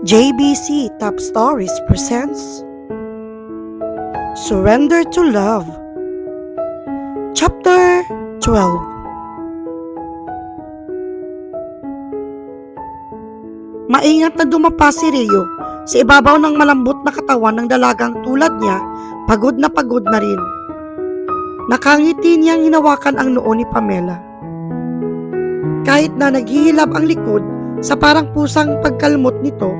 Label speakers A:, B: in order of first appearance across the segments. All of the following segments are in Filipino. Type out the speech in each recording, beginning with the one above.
A: JBC Top Stories presents Surrender to Love, Chapter 12. Maingat na dumapa si Rio sa ibabaw ng malambot na katawan ng dalagang tulad niya, pagod na rin. Nakangiti niyang hinawakan ang noo ni Pamela. Kahit na naghihilab ang likod sa parang pusang pagkalmot nito,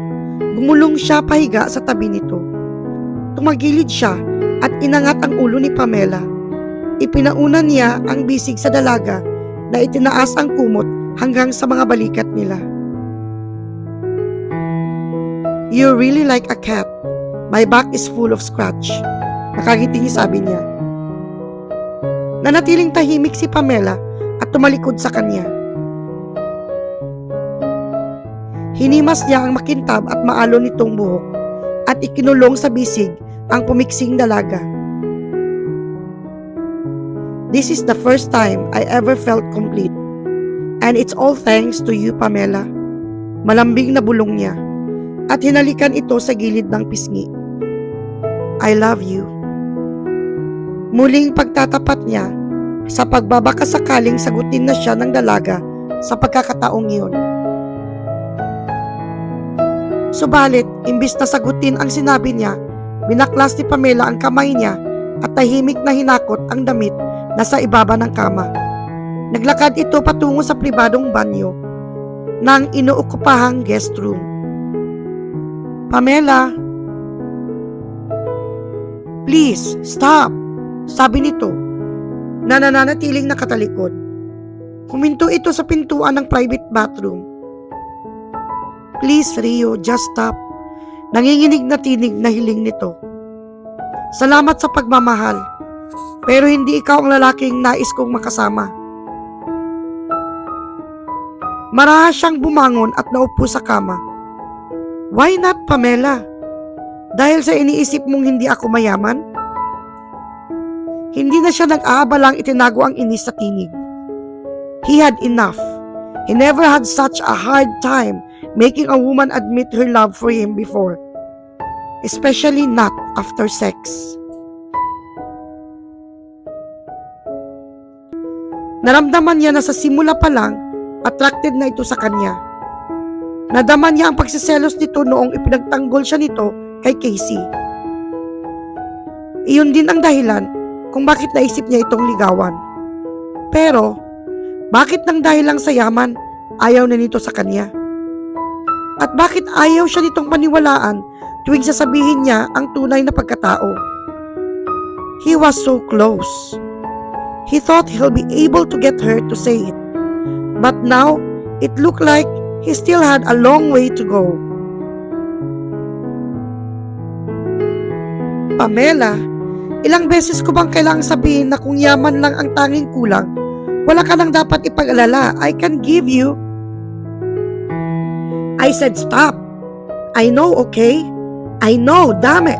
A: gumulong siya pahiga sa tabi nito. Tumagilid siya at inangat ang ulo ni Pamela. Ipinauna niya ang bisig sa dalaga na itinaas ang kumot hanggang sa mga balikat nila. "You're really like a cat. My back is full of scratch." Nakangiti sabi niya. Nanatiling tahimik si Pamela at tumalikod sa kanya. Hinimas niya ang makintab at maalon nitong buhok at ikinulong sa bisig ang pumiksing dalaga. "This is the first time I ever felt complete. And it's all thanks to you, Pamela." Malambing na bulong niya at hinalikan ito sa gilid ng pisngi. "I love you." Muling pagtatapat niya sa pagbabakasakaling sagutin na siya ng dalaga sa pagkakataong iyon. Subalit, imbis na sagutin ang sinabi niya, binaklas ni Pamela ang kamay niya at tahimik na hinakot ang damit na sa ibaba ng kama. Naglakad ito patungo sa pribadong banyo ng inuokupahang guest room. "Pamela, please, stop," sabi nito, na nananatiling nakatalikod. Huminto ito sa pintuan ng private bathroom. "Please, Rio, just stop." Nanginginig na tinig na hiling nito. "Salamat sa pagmamahal, pero hindi ikaw ang lalaking nais kong makasama." Marahas siyang bumangon at naupo sa kama. "Why not, Pamela? Dahil sa iniisip mong hindi ako mayaman?" Hindi na siya nag-aabalang itinago ang inis sa tinig. He had enough. He never had such a hard time making a woman admit her love for him before. Especially not after sex. Naramdaman niya na sa simula pa lang, attracted na ito sa kanya. Nadama niya ang pagsiselos nito noong ipinagtanggol siya nito kay Casey. Iyon din ang dahilan kung bakit naisip niya itong ligawan. Pero, bakit nang dahil lang sa yaman, ayaw na nito sa kanya? At bakit ayaw siya nitong paniwalaan tuwing sasabihin niya ang tunay na pagkatao? He was so close. He thought he'll be able to get her to say it. But now, it looked like he still had a long way to go. "Pamela, ilang beses ko bang kailangang sabihin na kung yaman lang ang tanging kulang, wala ka nang dapat ipag-alala. I can give you." "I said stop. I know, okay? I know, damn it."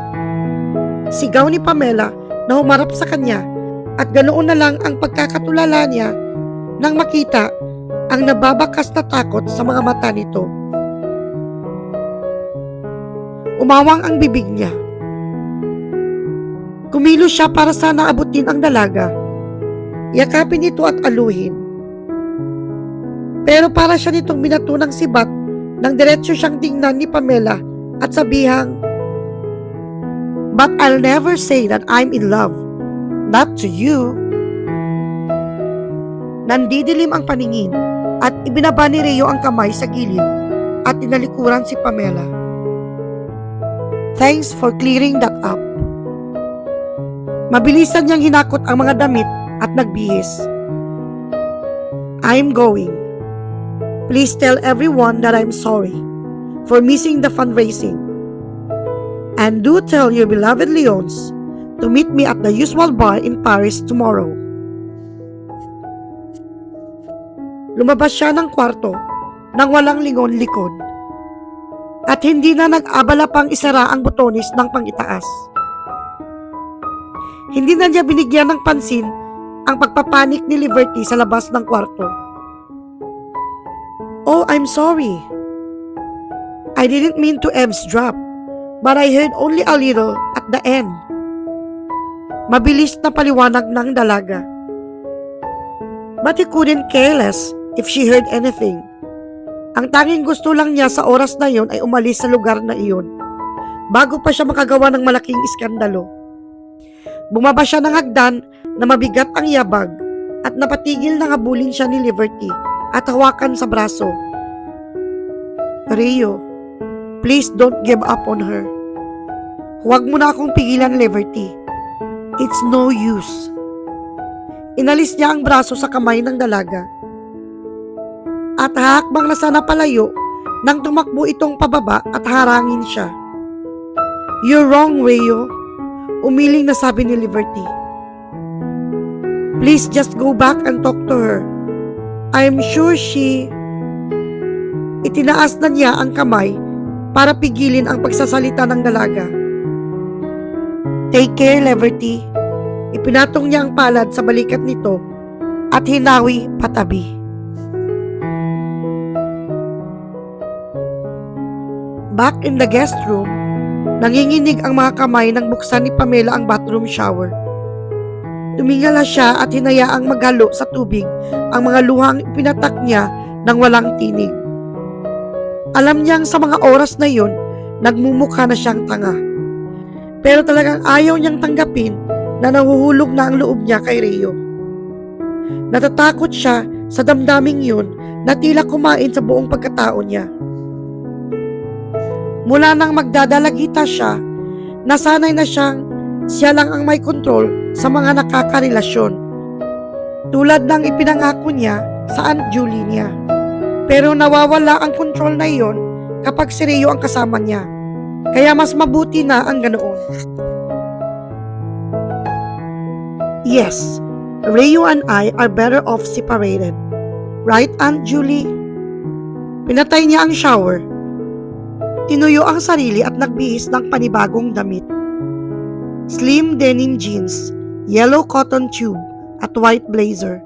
A: Sigaw ni Pamela na humarap sa kanya at ganoon na lang ang pagkakatulala niya nang makita ang nababakas na takot sa mga mata nito. Umawang ang bibig niya. Kumilos siya para sana abutin ang dalaga, yakapin ito at aluhin. Pero para siya nitong binato ng sibat nang diretso siyang tingnan ni Pamela at sabihang, "But I'll never say that I'm in love. Not to you." Nandidilim ang paningin at ibinaba ni Rio ang kamay sa gilid at tinalikuran si Pamela. "Thanks for clearing that up." Mabilisan niyang hinakot ang mga damit at nagbihis. "I'm going. Please tell everyone that I'm sorry for missing the fundraising. And do tell your beloved Leons to meet me at the usual bar in Paris tomorrow." Lumabas siya ng kwarto nang walang lingon likod. At hindi na nag-abala pang isara ang butones ng pangitaas. Hindi na niya binigyan ng pansin ang pagpapanik ni Liberty sa labas ng kwarto. "Oh, I'm sorry." I didn't mean to eavesdrop, but I heard only a little at the end. Mabilis na paliwanag ng dalaga. But he couldn't care less if she heard anything. Ang tanging gusto lang niya sa oras na yon ay umalis sa lugar na iyon, bago pa siya makagawa ng malaking iskandalo. Bumaba siya ng hagdan na mabigat ang yabag at napatigil na habulin siya ni Liberty at hawakan sa braso. Rio, please don't give up on her. Huwag mo na akong pigilan, Liberty. It's no use. Inalis niya ang braso sa kamay ng dalaga. At hahakbang na sana palayo nang tumakbo itong pababa at harangin siya. You're wrong, Rio. Umiling na sabi ni Liberty. Please just go back and talk to her. I'm sure she... Itinaas na niya ang kamay para pigilin ang pagsasalita ng dalaga. Take care, Liberty. Ipinatong niya ang palad sa balikat nito at hinawi patabi. Back in the guest room, nanginginig ang mga kamay nang buksan ni Pamela ang bathroom shower. Tumingala siya at hinayaang maghalo sa tubig ang mga luhang ipinatak niya nang walang tinig. Alam niyang sa mga oras na yun, nagmumukha na siyang tanga. Pero talagang ayaw niyang tanggapin na nahuhulog na ang loob niya kay Rio. Natatakot siya sa damdaming yun na tila kumain sa buong pagkatao niya. Mula nang magdadalagita siya, nasanay na siyang siya lang ang may kontrol sa mga nakakarelasyon. Tulad ng ipinangako niya sa Aunt Julie niya. Pero nawawala ang kontrol na iyon kapag si Rio ang kasama niya. Kaya mas mabuti na ang ganoon. Yes, Rio and I are better off separated. Right, Aunt Julie? Pinatay niya ang shower. Tinuyo ang sarili at nagbihis ng panibagong damit. Slim denim jeans, yellow cotton tube, at white blazer.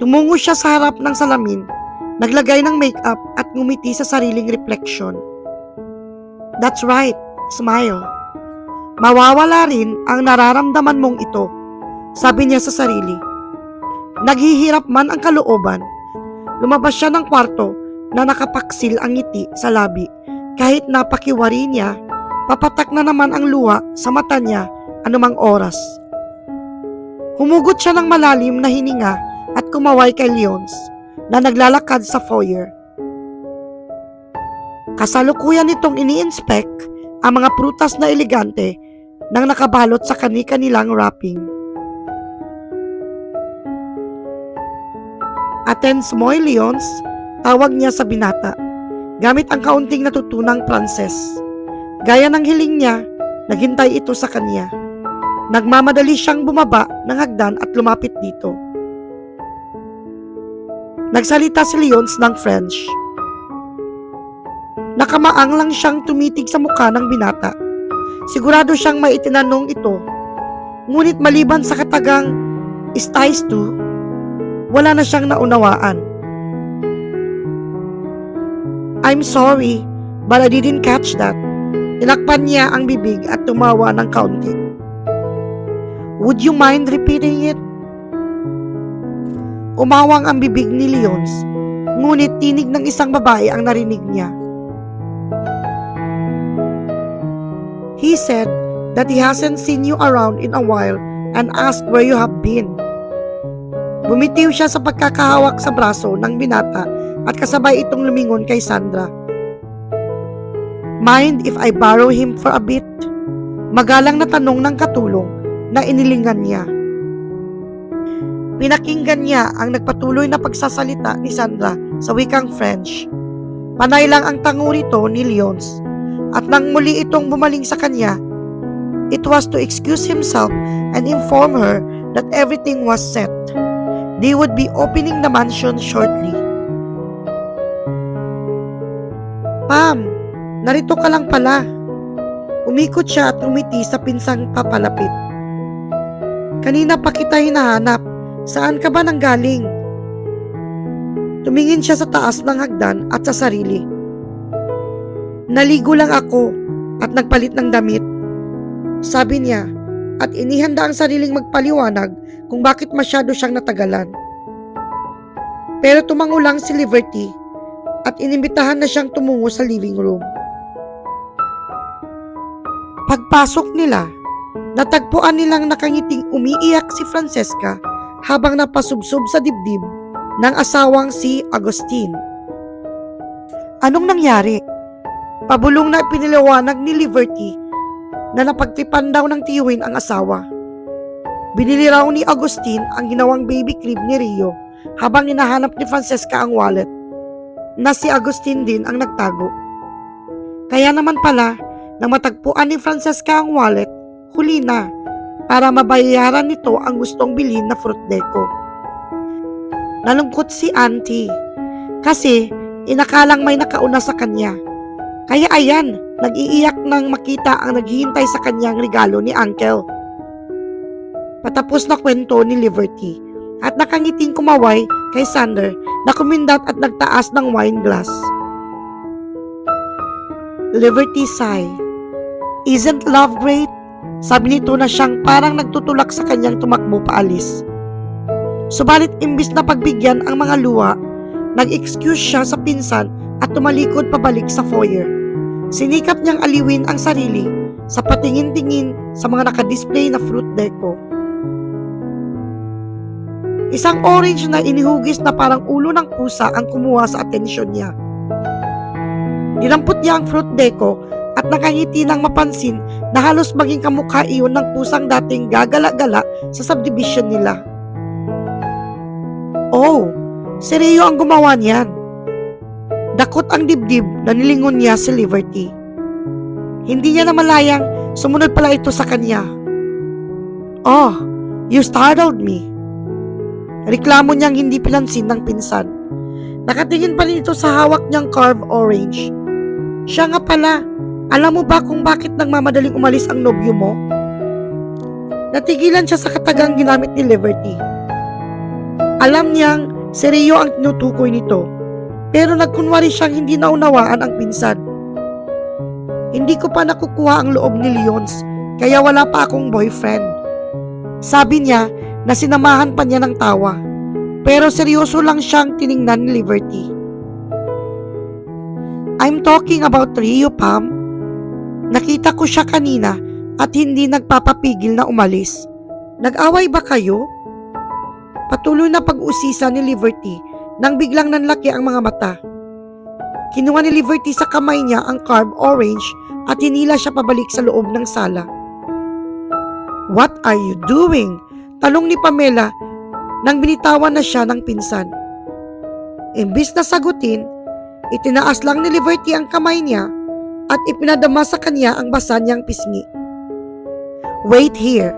A: Tumungo siya sa harap ng salamin, naglagay ng makeup at ngumiti sa sariling reflection. That's right, smile. Mawawala rin ang nararamdaman mong ito, sabi niya sa sarili. Naghihirap man ang kalooban, lumabas siya ng kwarto na nakapaksil ang ngiti sa labi. Kahit napakiwari niya, papatak na naman ang luha sa mata niya anumang oras. Humugot siya ng malalim na hininga at kumaway kay Leons na naglalakad sa foyer. Kasalukuyan nitong ini-inspect ang mga prutas na elegante nang nakabalot sa kani-kanilang wrapping. Atens mo, Leons, tawag niya sa binata, gamit ang kaunting natutunang Pranses. Gaya ng hiling niya, naghintay ito sa kanya. Nagmamadali siyang bumaba ng hagdan at lumapit dito. Nagsalita si Leons ng French. Nakamaang lang siyang tumitig sa mukha ng binata. Sigurado siyang may itinanong ito. Ngunit maliban sa katagang "Is to?", wala na siyang naunawaan. I'm sorry, but I didn't catch that. Tinakpan niya ang bibig at tumawa ng kaunti. Would you mind repeating it? Umawang ang bibig ni Leons, ngunit tinig ng isang babae ang narinig niya. He said that he hasn't seen you around in a while and asked where you have been. Bumitiw siya sa pagkakahawak sa braso ng binata at kasabay itong lumingon kay Sandra. Mind if I borrow him for a bit? Magalang na tanong ng katulong na inilingan niya. Pinakinggan niya ang nagpatuloy na pagsasalita ni Sandra sa wikang French. Panay lang ang tango rito ni Leons, at nang muli itong bumaling sa kanya, it was to excuse himself and inform her that everything was set. They would be opening the mansion shortly. Pam, narito ka lang pala. Umikot siya at umiti sa pinsang papalapit. Kanina pa kita hinahanap. Saan ka ba nanggaling? Tumingin siya sa taas ng hagdan at sa sarili. Naligo lang ako at nagpalit ng damit, sabi niya, at inihanda ang sariling magpaliwanag kung bakit masyado siyang natagalan. Pero tumango lang si Liberty at inimbitahan na siyang tumungo sa living room. Pagpasok nila, natagpuan nilang nakangiting umiiyak si Francesca habang napasubsob sa dibdib ng asawang si Agustin. Anong nangyari? Pabulong na piniliwanag ni Liberty na napagtipan daw ng tiyuhin ang asawa. Binili raw ni Agustin ang ginawang baby crib ni Rio habang hinahanap ni Francesca ang wallet na si Agustin din ang nagtago. Kaya naman pala, nang matagpuan ni Francesca ang wallet, huli na para mabayaran nito ang gustong bilhin na fruit deco. Nalungkot si Auntie kasi inakalang may nakauna sa kanya. Kaya ayan, nag-iiyak nang makita ang naghihintay sa kanyang regalo ni Uncle. Patapos na kwento ni Liberty at nakangiting kumaway kay Sander na kumindat at nagtaas ng wine glass. Liberty sigh. Isn't love great? Sabi nito na siyang parang nagtutulak sa kanyang tumakbo paalis. Subalit imbis na pagbigyan ang mga luha, nag-excuse siya sa pinsan at tumalikod pabalik sa foyer. Sinikap niyang aliwin ang sarili sa patingin-tingin sa mga nakadisplay na fruit deco. Isang orange na inihugis na parang ulo ng pusa ang kumuha sa atensyon niya. Dinampot niya ang fruit deco at nakangiti nang mapansin na halos maging kamukha iyon ng pusang dating gagala-gala sa subdivision nila. Oh, si Rio ang gumawa niyan. Dakot ang dibdib na nilingon niya si Liberty. Hindi niya namalayang sumunod pala ito sa kanya. Oh, you startled me. Reklamo niyang hindi pinansin ng pinsan. Nakatingin pa rin ito sa hawak niyang carved orange. Siya nga pala, alam mo ba kung bakit nagmamadaling umalis ang nobyo mo? Natigilan siya sa katagang ginamit ni Liberty. Alam niyang si Rio ang tinutukoy nito, pero nagkunwari siyang hindi naunawaan ang pinsan. Hindi ko pa nakukuha ang loob ni Leons, kaya wala pa akong boyfriend. Sabi niya na sinamahan pa niya ng tawa, pero seryoso lang siyang tiningnan ni Liberty. I'm talking about Rio, Pam. Nakita ko siya kanina at hindi nagpapapigil na umalis. Nag-away ba kayo? Patuloy na pag-usisa ni Liberty nang biglang nanlaki ang mga mata. Kinuha ni Liberty sa kamay niya ang carved orange at hinila siya pabalik sa loob ng sala. What are you doing? Tanong ni Pamela nang binitawan na siya ng pinsan. Imbis na sagutin, itinaas lang ni Liberty ang kamay niya at ipinadama sa kanya ang basa niyang pisngi. Wait here.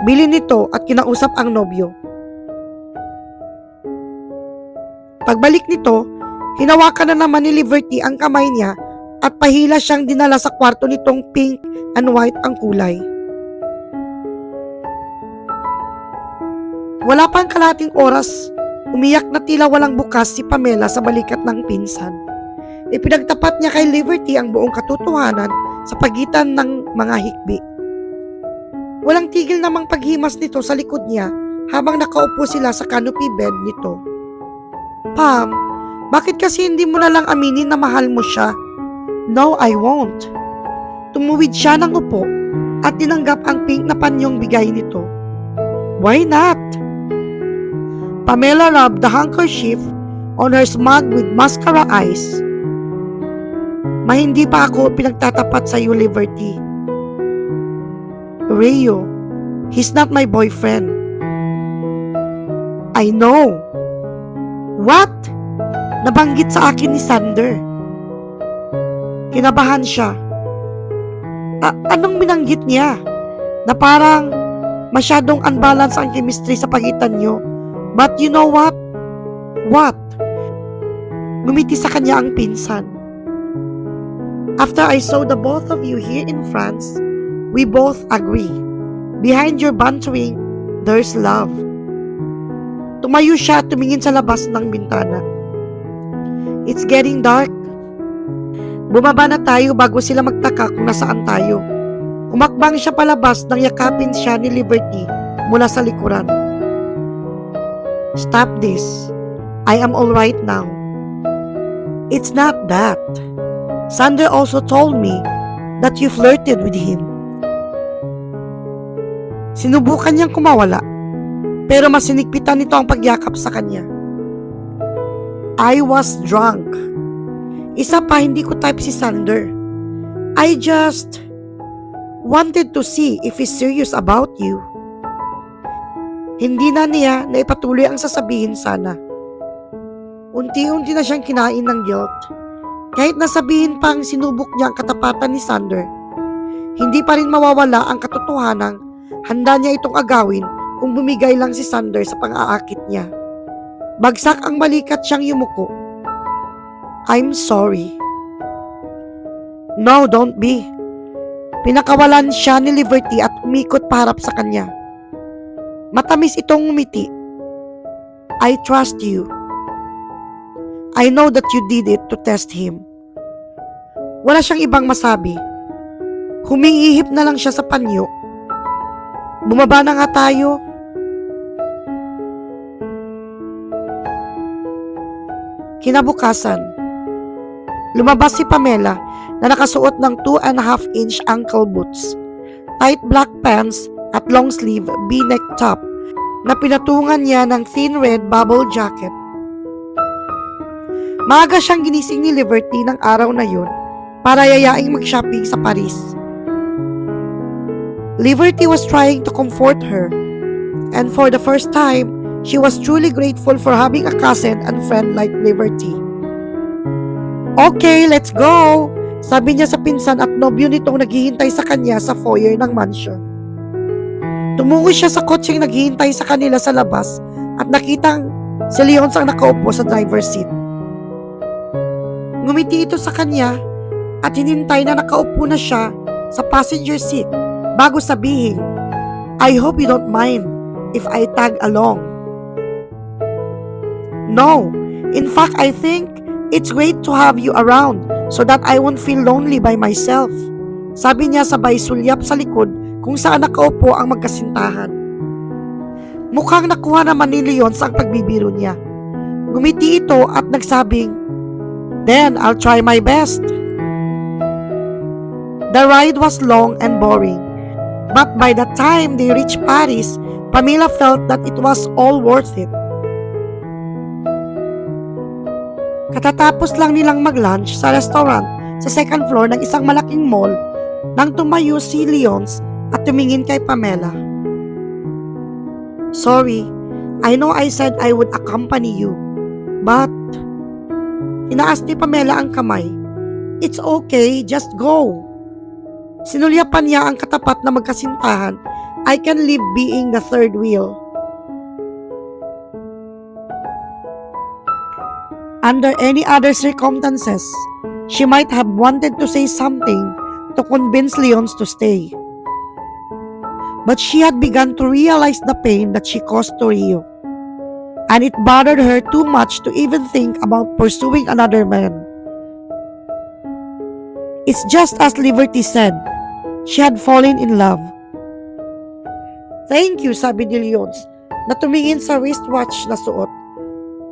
A: Bili nito at kinausap ang nobyo. Pagbalik nito, hinawakan na naman ni Liberty ang kamay niya at pahila siyang dinala sa kwarto nitong pink and white ang kulay. Wala pang kalating oras, umiyak na tila walang bukas si Pamela sa balikat ng pinsan. Ipinagtapat niya kay Liberty ang buong katotohanan sa pagitan ng mga hikbi. Walang tigil namang paghimas nito sa likod niya habang nakaupo sila sa canopy bed nito. Pam, bakit kasi hindi mo na lang aminin na mahal mo siya? No, I won't. Tumuwid siya ng upo at tinanggap ang pink na panyong bigay nito. Why not? Pamela rubbed the handkerchief on her smug with mascara eyes. Hindi pa ako pinagtatapat sa iyo, Liberty. Rio, he's not my boyfriend. I know. What? Nabanggit sa akin ni Sander. Kinabahan siya. Anong binanggit niya? Na parang masyadong unbalance ang chemistry sa pagitan niyo. But you know what? What? Ngumiti sa kanya ang pinsan. After I saw the both of you here in France, we both agree. Behind your bantering, there's love. Tumayo siya at tumingin sa labas ng bintana. It's getting dark. Bumaba na tayo bago sila magtaka kung nasaan tayo. Umakbang siya palabas nang yakapin siya ni Liberty mula sa likuran. Stop this. I am all right now. It's not that. Sander also told me that you flirted with him. Sinubukan niyang kumawala, pero mas sinigpitan nito ang pagyakap sa kanya. I was drunk. Isa pa, hindi ko type si Sander. I just wanted to see if he's serious about you. Hindi na niya naipatuloy ang sasabihin sana. Unti-unti na siyang kinain ng guilt. Kahit nasabihin pang sinubok niya ang katapatan ni Sander, hindi pa rin mawawala ang katotohanang handa niya itong agawin kung bumigay lang si Sander sa pang-aakit niya. Bagsak ang balikat siyang yumuko. I'm sorry. No, don't be. Pinakawalan siya ni Liberty at umikot paharap sa kanya. Matamis itong ngumiti. I trust you. I know that you did it to test him. Wala siyang ibang masabi. Humingihip na lang siya sa panyo. Bumaba na nga tayo. Kinabukasan, lumabas si Pamela na nakasuot ng 2.5-inch ankle boots, tight black pants at long sleeve V-neck top na pinatungan niya ng thin red bubble jacket. Maaga siyang ginising ni Liberty ng araw na yun para yayaing mag-shopping sa Paris. Liberty was trying to comfort her, and for the first time, she was truly grateful for having a cousin and friend like Liberty. Okay, let's go! Sabi niya sa pinsan at nobyo nitong naghihintay sa kanya sa foyer ng mansion. Tumungo siya sa kotseng naghihintay sa kanila sa labas at nakitang si Leonce ang nakaupo sa driver's seat. Ngumiti ito sa kanya at hinintay na nakaupo na siya sa passenger seat bago sabihin, I hope you don't mind if I tag along. No, in fact, I think it's great to have you around so that I won't feel lonely by myself. Sabi niya sabay sulyap sa likod kung saan nakaupo ang magkasintahan. Mukhang nakuha naman ni Leonce ang pagbibiro niya. Ngumiti ito at nagsabing, Then I'll try my best. The ride was long and boring, but by the time they reached Paris, Pamela felt that it was all worth it. Katatapos lang nilang mag-lunch sa restaurant sa second floor ng isang malaking mall nang tumayo si Leonce at tumingin kay Pamela. Sorry, I know I said I would accompany you, but... Inaas ni Pamela ang kamay. It's okay, just go. Sinulyapan niya ang katapat na magkasintahan. I can live being the third wheel. Under any other circumstances, she might have wanted to say something to convince Leonce to stay. But she had begun to realize the pain that she caused to Rio. And it bothered her too much to even think about pursuing another man. It's just as Liberty said, she had fallen in love. Thank you, sabi ni Leonce, na tumingin sa wristwatch na suot.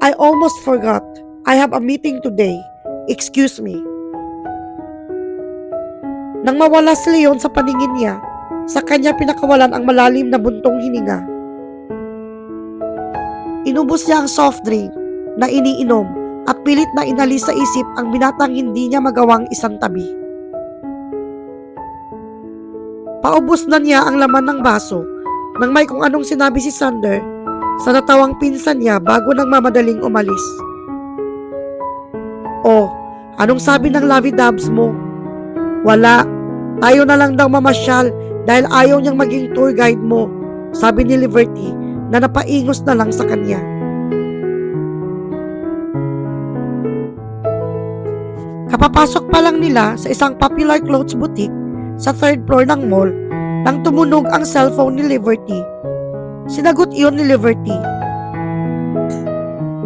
A: I almost forgot. I have a meeting today. Excuse me. Nang mawala si Leonce sa paningin niya, sa kanya pinakawalan ang malalim na buntong hininga. Inubos niya ang soft drink na iniinom at pilit na inalis sa isip ang binatang hindi niya magawang isang tabi. Paubos na niya ang laman ng baso nang may kung anong sinabi si Sander sa natawang pinsan niya bago nang mamadaling umalis. Oh, anong sabi ng lovey-dubs mo? Wala, tayo na lang daw mamasyal dahil ayaw niyang maging tour guide mo, sabi ni Liberty na napaingos na lang sa kanya. Kapapasok pa lang nila sa isang popular clothes boutique sa third floor ng mall nang tumunog ang cellphone ni Liberty. Sinagot iyon ni Liberty.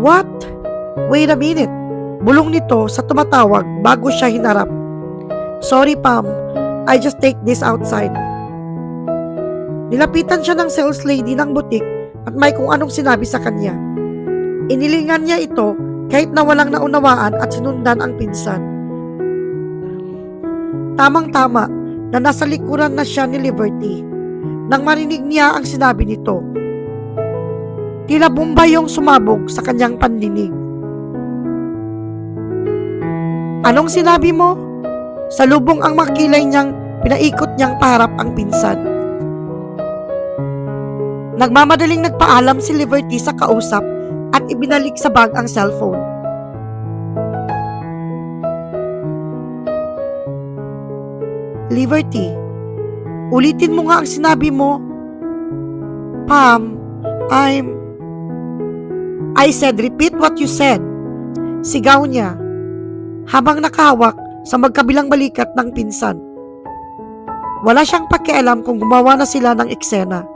A: What? Wait a minute. Bulong nito sa tumatawag bago siya hinarap. Sorry, Pam. I just take this outside. Nilapitan siya ng sales lady ng butik at may kung anong sinabi sa kanya. Inilingan niya ito kahit na walang naunawaan at sinundan ang pinsan. Tamang-tama na nasa likuran na siya ni Liberty nang marinig niya ang sinabi nito. Tila bomba yung sumabog sa kanyang pandinig. Anong sinabi mo? Salubong ang makilay niyang pinaikot niyang paharap ang pinsan. Nagmamadaling nagpaalam si Liberty sa kausap at ibinalik sa bag ang cellphone. Liberty, ulitin mo nga ang sinabi mo. Pam, I said repeat what you said. Sigaw niya habang nakahawak sa magkabilang balikat ng pinsan. Wala siyang pakialam kung gumawa na sila ng eksena.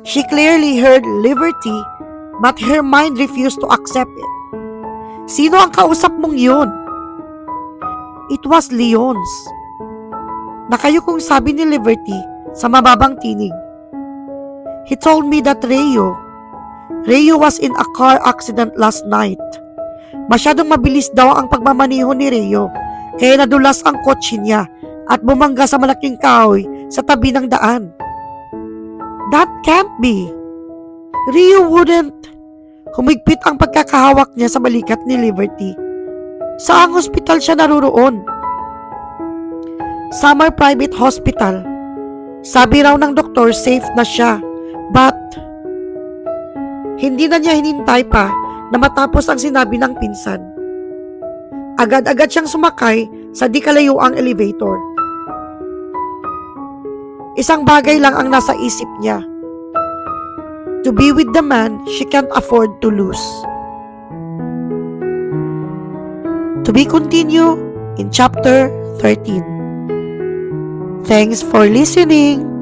A: She clearly heard Liberty, but her mind refused to accept it. Sino ang kausap mong yun? It was Leon's. Nakayukong sabi ni Liberty sa mababang tinig. He told me that Reo was in a car accident last night. Masyadong mabilis daw ang pagmamaniho ni Reo, kaya nadulas ang kotse niya at bumangga sa malaking kahoy sa tabi ng daan. That can't be. Reo wouldn't. Humigpit ang pagkakahawak niya sa balikat ni Liberty. Saang hospital siya naroroon? Summer Private Hospital. Sabi raw ng doktor safe na siya. But hindi na niya hinintay pa na matapos ang sinabi ng pinsan. Agad-agad siyang sumakay sa di kalayuang elevator. Isang bagay lang ang nasa isip niya. To be with the man she can't afford to lose. To be continued in chapter 13. Thanks for listening.